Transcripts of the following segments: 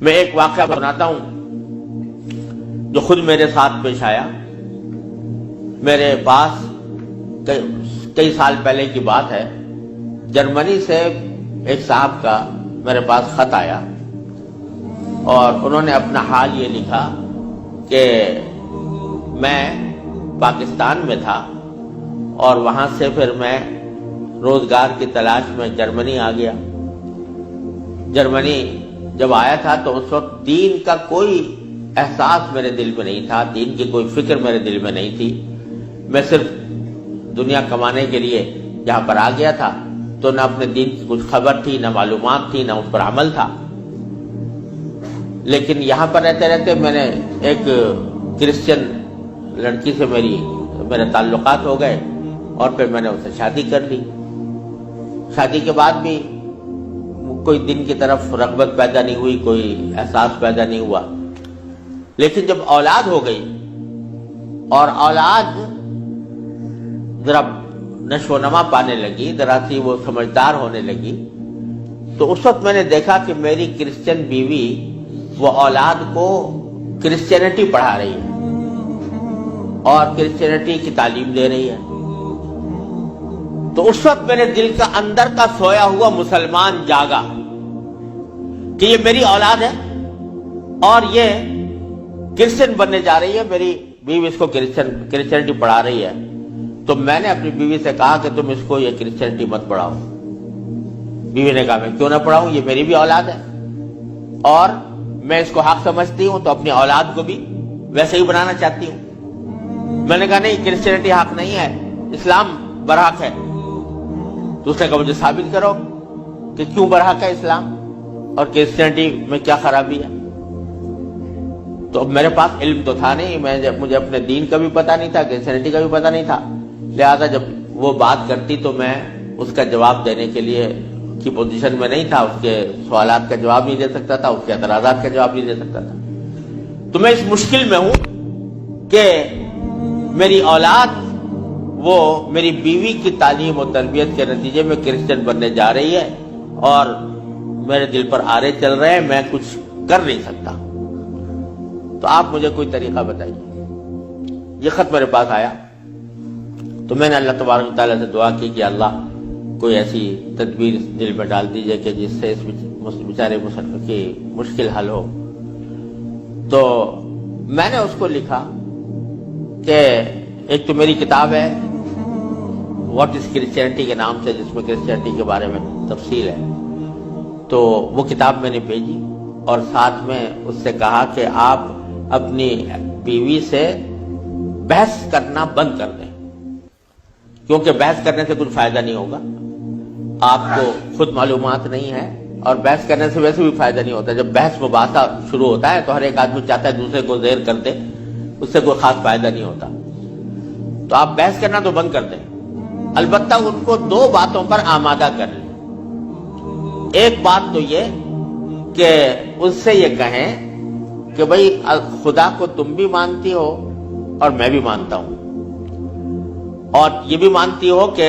میں ایک واقعہ بناتا ہوں جو خود میرے ساتھ پیش آیا. میرے پاس کئی سال پہلے کی بات ہے، جرمنی سے ایک صاحب کا میرے پاس خط آیا اور انہوں نے اپنا حال یہ لکھا کہ میں پاکستان میں تھا اور وہاں سے پھر میں روزگار کی تلاش میں جرمنی آ گیا. جرمنی جب آیا تھا تو اس وقت دین کا کوئی احساس میرے دل میں نہیں تھا، دین کی کوئی فکر میرے دل میں نہیں تھی. میں صرف دنیا کمانے کے لیے جہاں پر آ گیا تھا تو نہ اپنے دین کی کچھ خبر تھی، نہ معلومات تھی، نہ اس پر عمل تھا. لیکن یہاں پر رہتے رہتے میں نے ایک کرسچن لڑکی سے میرے تعلقات ہو گئے اور پھر میں نے اسے شادی کر لی. شادی کے بعد بھی کوئی دین کی طرف رغبت پیدا نہیں ہوئی، کوئی احساس پیدا نہیں ہوا. لیکن جب اولاد ہو گئی اور اولاد ذرا نشو و نما پانے لگی، ذرا سی وہ سمجھدار ہونے لگی، تو اس وقت میں نے دیکھا کہ میری کرسچن بیوی وہ اولاد کو کرسچینٹی پڑھا رہی ہے اور کرسچینٹی کی تعلیم دے رہی ہے. تو اس وقت میرے دل کا اندر کا سویا ہوا مسلمان جاگا کہ یہ میری اولاد ہے اور یہ کرسچن بننے جا رہی ہے، میری بیوی اس کو کرسچینٹی پڑھا رہی ہے. تو میں نے اپنی بیوی سے کہا کہ تم اس کو یہ کرسچینٹی مت پڑھاؤ. بیوی نے کہا میں کیوں نہ پڑھاؤں، یہ میری بھی اولاد ہے اور میں اس کو حق سمجھتی ہوں تو اپنی اولاد کو بھی ویسے ہی بنانا چاہتی ہوں. میں نے کہا نہیں، کرسچینٹی حق نہیں ہے، اسلام برحق ہے. تو اس نے کہا مجھے ثابت کرو کہ کیوں برحق ہے اسلام اور کرسچینٹی میں کیا خرابی ہے. تو اب میرے پاس علم تو تھا نہیں، مجھے اپنے دین کا بھی پتہ نہیں تھا، کرسچینٹی کا بھی پتہ نہیں تھا. لہذا جب وہ بات کرتی تو میں اس کا جواب دینے کے لیے کی پوزیشن میں نہیں تھا، اس کے سوالات کا جواب نہیں دے سکتا تھا، اس کے اعتراضات کا جواب نہیں دے سکتا تھا. تو میں اس مشکل میں ہوں کہ میری اولاد وہ میری بیوی کی تعلیم و تربیت کے نتیجے میں کرسچن بننے جا رہی ہے اور میرے دل پر آرے چل رہے ہیں، میں کچھ کر نہیں سکتا. تو آپ مجھے کوئی طریقہ بتائیے. یہ خط میرے پاس آیا تو میں نے اللہ تبارک و تعالیٰ سے دعا کی کہ اللہ کوئی ایسی تدبیر دل میں ڈال دیجئے کہ جس سے اس بیچارے مسلمان کی مشکل حل ہو. تو میں نے اس کو لکھا کہ ایک تو میری کتاب ہے واٹ از کرسچینٹی کے نام سے، جس میں کرسچینٹی کے بارے میں تفصیل ہے. تو وہ کتاب میں نے بھیجی اور ساتھ میں اس سے کہا کہ آپ اپنی بیوی سے بحث کرنا بند کر دیں، کیونکہ بحث کرنے سے کچھ فائدہ نہیں ہوگا. آپ کو خود معلومات نہیں ہے اور بحث کرنے سے ویسے بھی فائدہ نہیں ہوتا. جب بحث مباحثہ شروع ہوتا ہے تو ہر ایک آدمی چاہتا ہے دوسرے کو زیر کر دے، اس سے کوئی خاص فائدہ نہیں ہوتا. تو آپ بحث کرنا تو بند کر دیں، البتہ ان کو دو باتوں پر آمادہ کر لیں. ایک بات تو یہ کہ اس سے یہ کہیں کہ بھئی خدا کو تم بھی مانتی ہو اور میں بھی مانتا ہوں، اور یہ بھی مانتی ہو کہ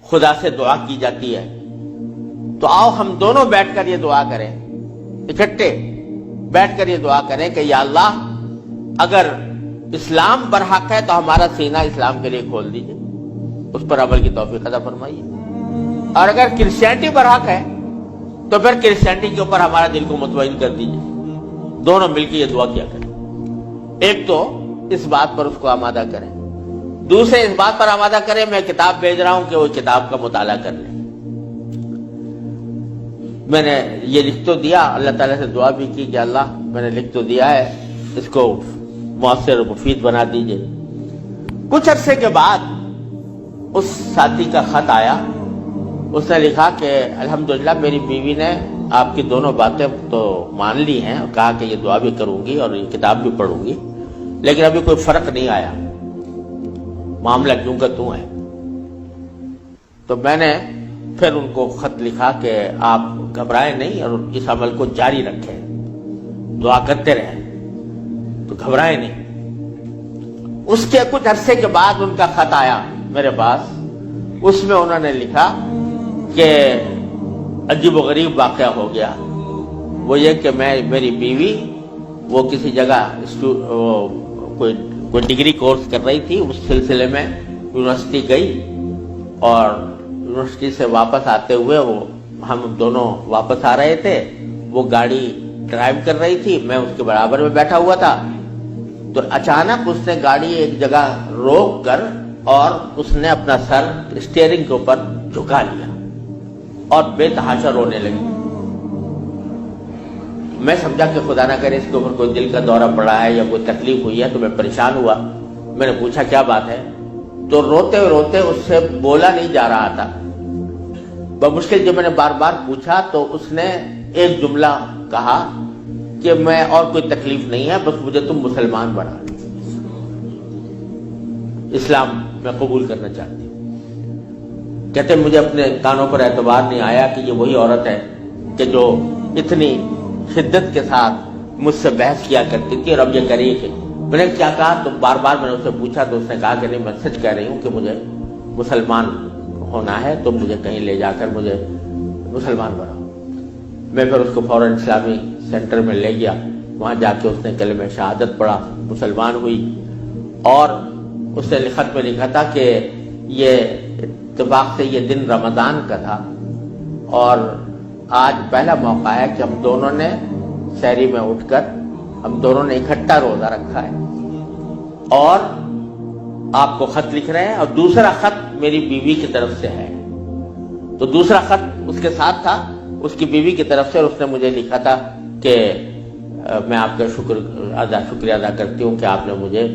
خدا سے دعا کی جاتی ہے. تو آؤ ہم دونوں بیٹھ کر یہ دعا کریں، اکٹھے بیٹھ کر یہ دعا کریں کہ یا اللہ اگر اسلام برحق ہے تو ہمارا سینہ اسلام کے لیے کھول دیجئے، اس پر عمل کی توفیق عطا فرمائیے. اور اگر کرسچینٹی برحق ہے تو پھر کرسچینٹی کے اوپر ہمارا دل کو مطمئن کر دیجئے. دونوں مل کے یہ دعا کیا کریں. ایک تو اس بات پر اس کو آمادہ کریں، دوسرے اس بات پر آمادہ کریں میں کتاب بھیج رہا ہوں کہ وہ کتاب کا مطالعہ کر لیں. میں نے یہ لکھ تو دیا، اللہ تعالیٰ سے دعا بھی کی کہ اللہ میں نے لکھ تو دیا ہے، اس کو مؤثر و مفید بنا دیجئے. کچھ عرصے کے بعد اس ساتھی کا خط آیا. اس نے لکھا کہ الحمدللہ میری بیوی نے آپ کی دونوں باتیں تو مان لی ہیں اور کہا کہ یہ دعا بھی کروں گی اور یہ کتاب بھی پڑھوں گی، لیکن ابھی کوئی فرق نہیں آیا، معاملہ کیوں کا توں ہے. تو میں نے پھر ان کو خط لکھا کہ آپ گھبرائیں نہیں اور اس عمل کو جاری رکھیں، دعا کرتے رہیں، تو گھبرائیں نہیں. اس کے کچھ عرصے کے بعد ان کا خط آیا میرے پاس. اس میں انہوں نے لکھا کہ عجیب و غریب واقعہ ہو گیا وہ یہ کہ میری بیوی وہ کسی جگہ کوئی ڈگری کورس کر رہی تھی، اس سلسلے میں یونیورسٹی گئی، اور یونیورسٹی سے واپس آتے ہوئے ہم دونوں واپس آ رہے تھے، وہ گاڑی ڈرائیو کر رہی تھی، میں اس کے برابر میں بیٹھا ہوا تھا، تو اچانک اس نے گاڑی ایک جگہ روک کر اور اس نے اپنا سر اسٹیئرنگ کے اوپر جھکا لیا اور بے تحاشا رونے لگی۔ میں سمجھا کہ خدا نہ کرے اس کے اوپر کوئی دل کا دورہ پڑا ہے یا کوئی تکلیف ہوئی ہے، تو میں پریشان ہوا۔ میں نے پوچھا کیا بات ہے، تو روتے روتے اس سے بولا نہیں جا رہا تھا۔ بمشکل جب میں نے بار بار پوچھا تو اس نے ایک جملہ کہا کہ میں اور کوئی تکلیف نہیں ہے، بس مجھے تم مسلمان بنا، اسلام میں قبول کرنا چاہتی ہوں۔ کہتے مجھے اپنے کانوں پر اعتبار نہیں آیا کہ یہ وہی عورت ہے کہ جو اتنی شدت کے ساتھ مجھ سے بحث کیا کرتی تھی، اور اب یہ کری کہ میں نے کیا کہا، تو بار بار میں نے اسے پوچھا تو اس نے کہا کہ نہیں، میں سچ کہہ رہی ہوں کہ مجھے مسلمان ہونا ہے، تو مجھے کہیں لے جا کر مجھے مسلمان بناؤ۔ میں پھر اس کو فوراً اسلامی سینٹر میں لے گیا، وہاں جا کے اس نے کلمہ شہادت پڑھا، مسلمان ہوئی، اور اس نے خط میں لکھا تھا کہ یہ اتفاق سے یہ دن رمضان کا تھا، اور آج پہلا موقع ہے کہ ہم دونوں نے سحری میں اٹھ کر ہم دونوں نے اکٹھا روزہ رکھا ہے، اور آپ کو خط لکھ رہے ہیں، اور دوسرا خط میری بیوی کی طرف سے ہے۔ تو دوسرا خط اس کے ساتھ تھا اس کی بیوی کی طرف سے، اور اس نے مجھے لکھا تھا کہ میں آپ کا شکریہ ادا کرتی ہوں کہ آپ نے مجھے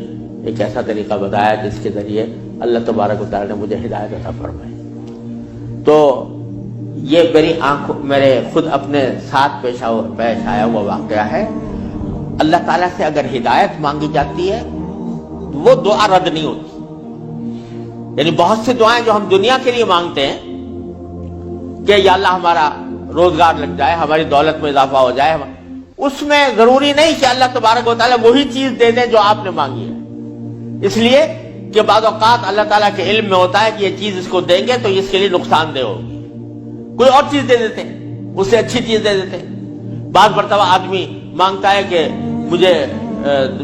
ایک ایسا طریقہ بتایا جس کے ذریعے اللہ تبارک و تعالی نے مجھے ہدایت عطا فرمائی۔ تو یہ میرے خود اپنے ساتھ پیش آیا ہوا واقعہ ہے۔ اللہ تعالیٰ سے اگر ہدایت مانگی جاتی ہے وہ دعا رد نہیں ہوتی۔ یعنی بہت سی دعائیں جو ہم دنیا کے لیے مانگتے ہیں کہ یا اللہ ہمارا روزگار لگ جائے، ہماری دولت میں اضافہ ہو جائے، اس میں ضروری نہیں کہ اللہ تبارک و تعالیٰ وہی چیز دے دے جو آپ نے مانگی ہے، اس لیے کہ بعض اوقات اللہ تعالیٰ کے علم میں ہوتا ہے کہ یہ چیز اس کو دیں گے تو اس کے لیے نقصان دہ ہوگی، کوئی اور چیز دے دیتے ہیں، اس سے اچھی چیز دے دیتے ہیں۔ بعض مرتبہ آدمی مانگتا ہے کہ مجھے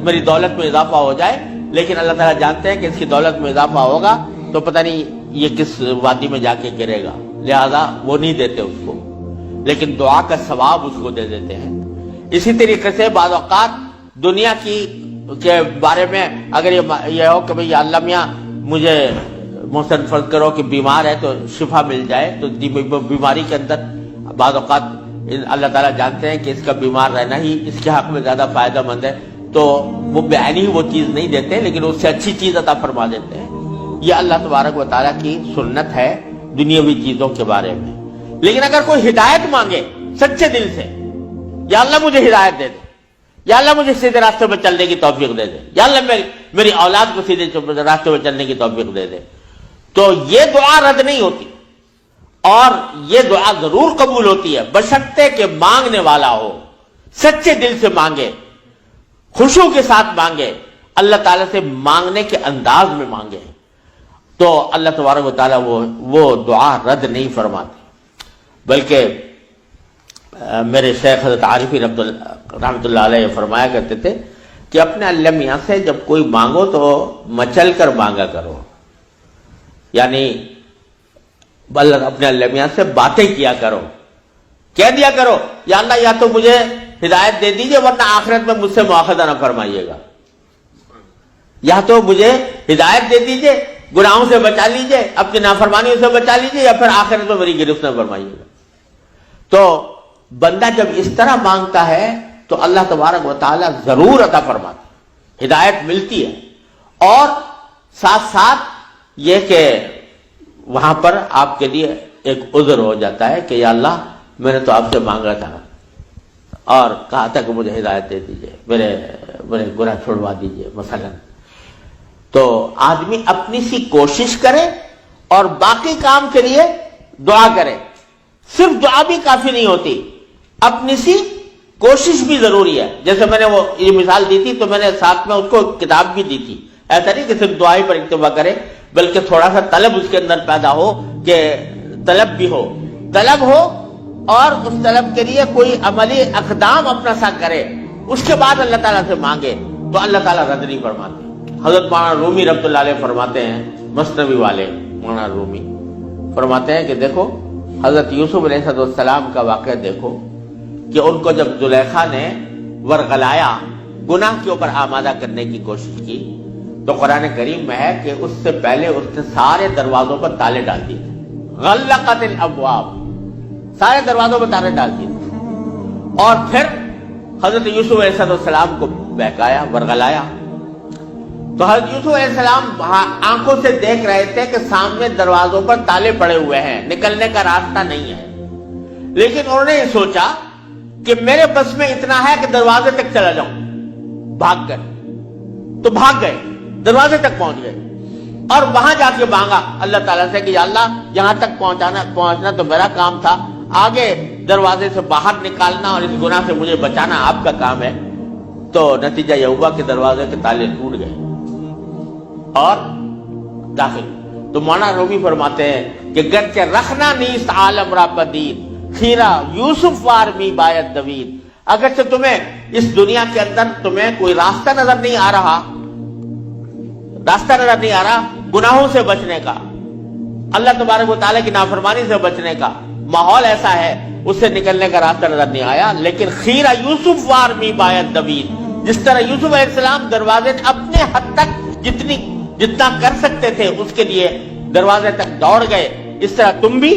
میری دولت میں اضافہ ہو جائے، لیکن اللہ تعالیٰ جانتے ہیں کہ اس کی دولت میں اضافہ ہوگا تو پتہ نہیں یہ کس وادی میں جا کے گرے گا، لہذا وہ نہیں دیتے اس کو، لیکن دعا کا ثواب اس کو دے دیتے ہیں۔ اسی طریقے سے بعض اوقات دنیا کے بارے میں اگر یہ ہو کہ بھئی یا اللہ میاں مجھے محسن فرض کرو کہ بیمار ہے تو شفا مل جائے، تو بیماری کے اندر بعض اوقات اللہ تعالیٰ جانتے ہیں کہ اس کا بیمار رہنا ہی اس کے حق میں زیادہ فائدہ مند ہے، تو وہ بعینی ہی وہ چیز نہیں دیتے لیکن اس سے اچھی چیز عطا فرما دیتے ہیں۔ یہ اللہ تبارک و تعالیٰ کی سنت ہے دنیاوی چیزوں کے بارے میں۔ لیکن اگر کوئی ہدایت مانگے سچے دل سے، یا اللہ مجھے ہدایت دے دے، یا اللہ مجھے سیدھے راستے پر چلنے کی توفیق دے دے، یا اللہ میری اولاد کو سیدھے راستے پر چلنے کی توفیق دے دے، تو یہ دعا رد نہیں ہوتی، اور یہ دعا ضرور قبول ہوتی ہے بشرطے کہ مانگنے والا ہو، سچے دل سے مانگے، خشوع کے ساتھ مانگے، اللہ تعالیٰ سے مانگنے کے انداز میں مانگے، تو اللہ تبارک و تعالیٰ وہ دعا رد نہیں فرماتے۔ بلکہ میرے شیخ حضرت عارفی رحمۃ اللہ علیہ فرمایا کرتے تھے کہ اپنے اللہ میاں سے جب کوئی مانگو تو مچل کر مانگا کرو، یعنی اپنے اللہ میاں سے باتیں کیا کرو، کہہ دیا کرو یا اللہ یا تو مجھے ہدایت دے دیجئے ورنہ آخرت میں مجھ سے مواخذہ نہ فرمائیے گا، یا تو مجھے ہدایت دے دیجئے، گناہوں سے بچا لیجئے، اپنی نافرمانیوں سے بچا لیجئے، یا پھر آخرت میں میری گرفت نہ فرمائیے گا۔ تو بندہ جب اس طرح مانگتا ہے تو اللہ تبارک و تعالیٰ ضرور عطا فرماتا ہے، ہدایت ملتی ہے، اور ساتھ ساتھ یہ کہ وہاں پر آپ کے لیے ایک عذر ہو جاتا ہے کہ یا اللہ میں نے تو آپ سے مانگا تھا اور کہا تھا کہ مجھے ہدایت دے دیجئے، میرے گناہ چھوڑوا دیجئے مثلا۔ تو آدمی اپنی سی کوشش کرے اور باقی کام کے لیے دعا کرے، صرف دعا بھی کافی نہیں ہوتی، اپنی سی کوشش بھی ضروری ہے۔ جیسے میں نے وہ یہ مثال دی تھی تو میں نے ساتھ میں اس کو کتاب بھی دی تھی، ایسا نہیں کہ صرف دعا ہی پر اکتفا کرے بلکہ تھوڑا سا طلب اس کے اندر پیدا ہو، کہ طلب بھی ہو، طلب ہو اور اس طلب کے لیے کوئی عملی اقدام اپنا سا کرے، اس کے بعد اللہ تعالیٰ سے مانگے تو اللہ تعالیٰ رد نہیں فرماتے۔ حضرت مولانا رومی رحمۃ اللہ علیہ فرماتے ہیں، مثنوی والے مولانا رومی فرماتے ہیں کہ دیکھو حضرت یوسف علیہ السلام کا واقعہ دیکھو کہ ان کو جب زلیخا نے ورغلایا، گناہ کے اوپر آمادہ کرنے کی کوشش کی، تو قرآن کریم میں ہے کہ اس سے پہلے اس نے سارے دروازوں پر تالے ڈال دیے تھے، غلقت الابواب، سارے دروازوں پر تالے ڈال دیے تھے، اور پھر حضرت یوسف علیہ السلام کو بہکایا، ورغلایا۔ تو حضرت یوسف علیہ السلام آنکھوں سے دیکھ رہے تھے کہ سامنے دروازوں پر تالے پڑے ہوئے ہیں، نکلنے کا راستہ نہیں ہے، لیکن انہوں نے یہ سوچا کہ میرے بس میں اتنا ہے کہ دروازے تک چلا جاؤں، بھاگ گئے، تو بھاگ گئے، دروازے تک پہنچ گئے، اور وہاں جا کے مانگا اللہ تعالیٰ سے کہ یا اللہ یہاں تک پہنچنا تو میرا کام تھا، آگے دروازے سے باہر نکالنا اور اس گناہ سے مجھے بچانا آپ کا کام ہے۔ تو نتیجہ یہ ہوا کہ دروازے کے تالے ٹوٹ گئے اور داخل۔ تو مولانا رومی فرماتے ہیں کہ گرچہ رکھنا نیست عالم را پدید، خیرہ یوسف وار می باید دوید، اگرچہ تمہیں اس دنیا کے اندر تمہیں کوئی راستہ نظر نہیں آ رہا، گناہوں سے بچنے کا، اللہ تبارک و تعالیٰ کی نافرمانی سے بچنے کا ماحول ایسا ہے، اس سے نکلنے کا راستہ نظر نہیں آیا، لیکن خیرہ یوسف وار می باید دوید، جس طرح یوسف علیہ السلام دروازے اپنے حد تک جتنا کر سکتے تھے اس کے لیے دروازے تک دوڑ گئے، اس طرح تم بھی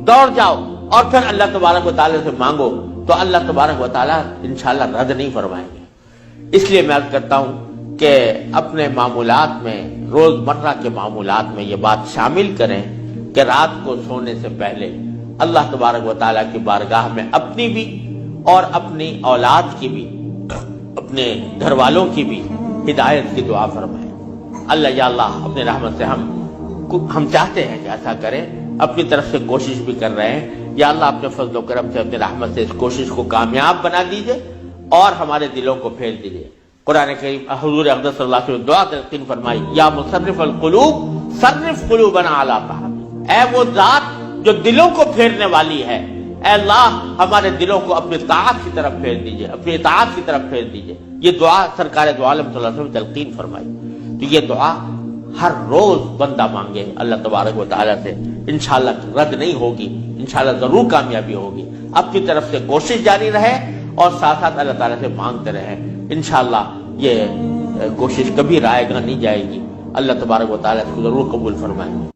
دوڑ جاؤ اور پھر اللہ تبارک و تعالیٰ سے مانگو تو اللہ تبارک و تعالیٰ انشاءاللہ رد نہیں فرمائیں گے۔ اس لیے میں عرض کرتا ہوں کہ اپنے معمولات میں، روزمرہ کے معمولات میں یہ بات شامل کریں کہ رات کو سونے سے پہلے اللہ تبارک و تعالیٰ کی بارگاہ میں اپنی بھی اور اپنی اولاد کی بھی، اپنے گھر والوں کی بھی ہدایت کی دعا فرمائیں۔ اللہ یا اللہ اپنے رحمت سے ہم چاہتے ہیں کہ ایسا کریں، اپنی طرف سے کوشش بھی کر رہے ہیں، یا اللہ اپنے فضل و کرم سے اپنے رحمت سے اس کوشش کو کامیاب بنا دیجئے اور ہمارے دلوں کو پھیر دیجئے۔ قرآن کریم حضور اقدس صلی اللہ علیہ وسلم دعا تلقین فرمائی، یا مصرف القلوب صرف قلوبنا علی طاعتک، اے وہ ذات جو دلوں کو پھیرنے والی ہے، اے اللہ ہمارے دلوں کو اپنی طاعت کی طرف پھیر دیجئے، اپنی اطاعت کی طرف پھیر دیجئے۔ یہ دعا سرکار دو عالم صلی اللہ علیہ وسلم تلقین فرمائی۔ تو یہ دعا ہر روز بندہ مانگے اللہ تبارک و تعالیٰ سے، انشاءاللہ رد نہیں ہوگی، انشاءاللہ ضرور کامیابی ہوگی۔ اپنی طرف سے کوشش جاری رہے اور ساتھ ساتھ اللہ تعالیٰ سے مانگتے رہیں، انشاءاللہ یہ کوشش کبھی رائے گاہ نہیں جائے گی۔ اللہ تبارک و تعالیٰ اس کو ضرور قبول فرمائے۔